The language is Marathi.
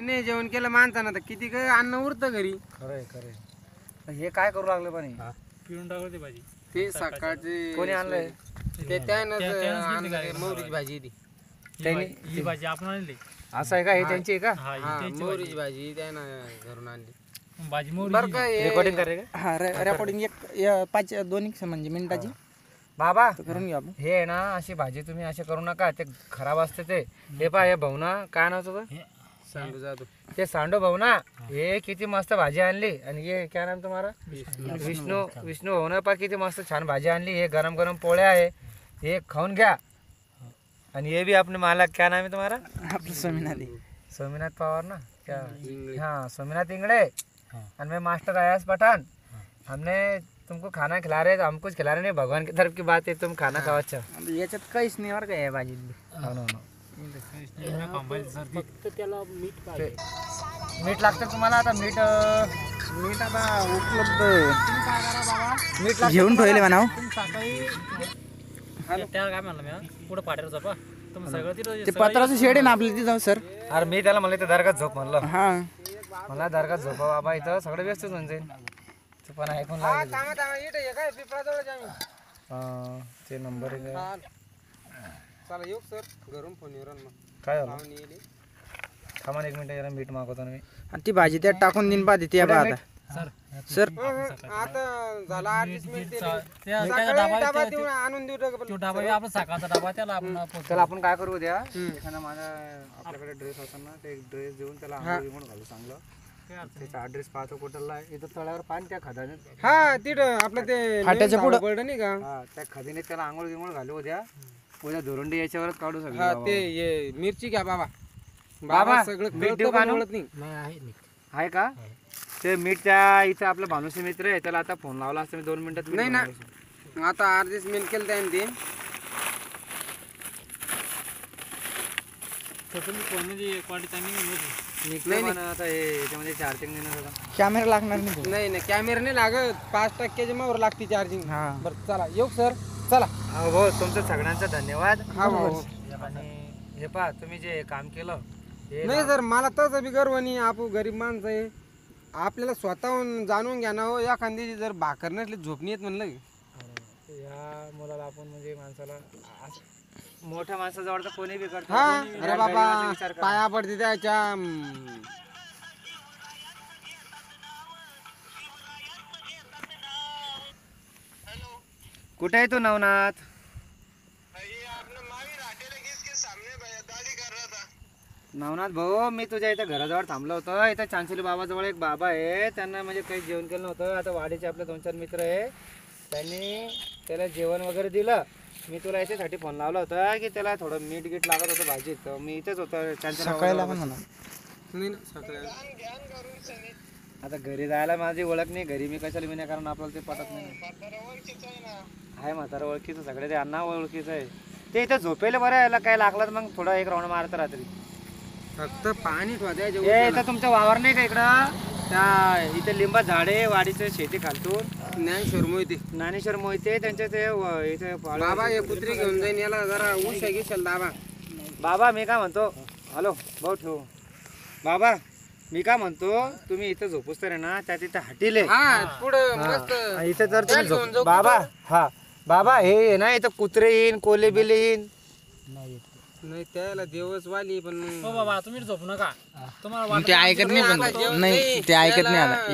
नाही जेवण केलं माणसानं तर किती काय अन्न उरतं घरी. खरंय खरंय. हे काय करू लागले पण पिळून टाकली भाजी. ते सकाळचे कोणी आणलंय? ते त्यानंच मोहरीची भाजी ती. त्यांनी ही भाजी आपण आणली. असं आहे का? हे त्यांची आहे का? हा ही हा त्यांची मोहरीची भाजी त्यानं घरून आणली. भाजी मोहरी. बरं का हे- रेकॉर्डिंग करे का? हा रेकॉर्डिंग एक 5-2 म्हणजे मिनिटाची बाबा करून घेऊ आपण. हे आहे ना अशी भाजी तुम्ही असे करू नका, ते खराब असते ते. हे पहा हे भाऊ ना, काय नाव तुझं? सांडू जातो. ते सांडू भाऊ ना, हे किती मस्त भाजी आणली. आणि हे काय नाम तुम्हाला? विष्णू भाऊ ना, पहा किती मस्त छान भाजी आणली. हे गरम गरम पोळ्या आहे, हे खाऊन घ्या. आणि हे भी अपने मालक, क्या नाम है तुम्हारा? आपलं स्वामीनाथी. सोमनाथ पवार ना क्या? इंगळे. हाँ सोमनाथ इंगड़े। और मैं मास्टर अयाज पठान। हमने तुमको खाना खिला रहे, हम कुछ खिला रहे नहीं, भगवान की तरफ की बात है, तुम खाना खाओ अच्छा। याच्यात काहीच नाही बरं का या भाजीत. हो ना, हो ना. फक्त त्याला मीठ पाहिजे. मीठ लागतं तुम्हाला आता? मीठ मीठ आता उपलब्ध मीठ लागतं घेऊन ठेवले तुम्हाला? म्हणाव. तुम्ही सकाळी त्याला काय म्हणलं मी पुढे पाठवलं जापा तुम्ही सगळं तिथं ते पत्राचं शेड आहे ना आपल्या तिथं सर. अरे मी त्याला म्हणलं, इथं दर्गात झोप म्हणलं. हा मला दर्गात झोपा बाबा, इथं सगळं व्यवस्थित होऊन जाईल. तू पण ऐकून लागले. थांबा थांबा इथं हे काय पिपळाजवळच आम्ही. ते नंबर आहे का? चला येऊ सर घरून फोन येऊन मग काय झालं? पाहुणे येले. थांबा ना एक मिनिट, जरा मीठ मागवतो ना मी. आणि ती भाजी त्यात टाकून देईन पाहते ती आता. सर सर आता झाला 38 मिनिट त्या सकाळी डबा डबा देऊन आणून देऊ टाक. तो डबा आपला सकाळचा डबा त्याला आपण चला आपण काय करू द्या, एखादा माझा आपल्याकडे ड्रेस असेल ना, ते एक ड्रेस देऊन त्याला आंघोळी म्हणून घालू चांगलं. त्याचा ॲड्रेस पाहतो कुठला आहे. इथं तळ्यावर पाणी त्या खदानीत. हा तिथं आपलं ते फाट्याच्या पुढं. पडलं नाही का. हा त्या खदिनीत त्याला आंघोळ गिंघोळ घालू उद्या. उद्या धोरंडी याच्यावरच काढू हा सगळं. ते हे मिरची घ्या बाबा. बाबा, बाबा सगळं मीठ कळतं देऊ का पण आणून? कळत नाही. नाही आहे मीठ. आहे का? ते मीठ त्या इथं आपलं भानुशी मित्र आहे, त्याला आता फोन लावला असता मी 2 मिनिटात. नाही ना. आता 38 मिनिट केलं त्याने ते. तर तुम्ही फोनमध्ये क्वालिटी चांगली मिळते. निघलं पण आता हे याच्यामध्ये चार्जिंग नाही ना दादा. कॅमेरा लागणार नाही. नाही नाही कॅमेरा नाही लागत. 5% मावर लागते चार्जिंग. हा बरं चला येऊ सर चला. हो भाऊ, तुमचं सगळ्यांचा धन्यवाद. हा भाऊ. आणि हे पहा तुम्ही जे काम केलं हे नाही सर मला तसं बी गर्व नाही. आपण गरीब माणसं आहे. आपल्याला स्वतःहून जाणून घ्या ना हो. एखादी जर भाकर नसली झोपणी येत म्हणलं की. या मुलाला आपण म्हणजे माणसाला मोठ्या माणसाजवळ तर कोणी बी करतो. हा कोणी अरे गरीबाचा बाबा विचार करतो. पाया पडते त्याच्या. कुठे आहे तू नवनाथ? नवनाथ भाऊ, मी तुझ्या इथं घराजवळ थांबलो होतो. इथं चांचली बाबाजवळ एक बाबा आहे, त्यांना म्हणजे काही जेवण केलं नव्हतं. आता वाडीचे आपले 2-4 मित्र आहे, त्यांनी त्याला जेवण वगैरे दिलं. मी तुला याच्यासाठी फोन लावला होता की त्याला थोडं मीठ गीठ लागत होतं भाजीत. तर मी इथेच होतो चांचली सकाळी बाबा. लागून म्हणा. नाही ना सकाळी. आता घरी जायला माझी ओळख नाही, घरी मी कशाला विना, कारण आपल्याला ते पटत नाही. आहे म्हातारा ओळखीचं, सगळे ते अण्णा ओळखीचं आहे. ते इथं झोपेला बरं यायला काय लागलं तर मग थोडं एक राऊंड मारतं रात्री. फक्त पाणी ठेवायचं. हे इथं तुमचं वावर नाही का इकडं? त्या इथे लिंबा झाडे, वाडीचं शेती खालतून ज्ञानेश्वर मोहिते. ज्ञानेश्वर मोहिते त्यांच्या ते इथे बाबा हे कुत्री घेऊन जाईन याला जरा उशा घेशाल दाबा. बाबा मी काय म्हणतो, हॅलो भाऊ ठेव. बाबा मी काय म्हणतो, तुम्ही इथं झोपूस तर आहे ना, त्या तिथं हटीले हा पुढं मस्त. इथं जर तुम्ही घेऊन जाऊ बाबा, हा बाबा हे आहे ना इथं कुत्रे येईन, कोले बिले येईन. नाही त्याला देवच वाली पण हो बाबा तुम्ही झोपू नका. तुम्हाला ते ऐकत नाही पण. नाही ते ऐकत नाही आता.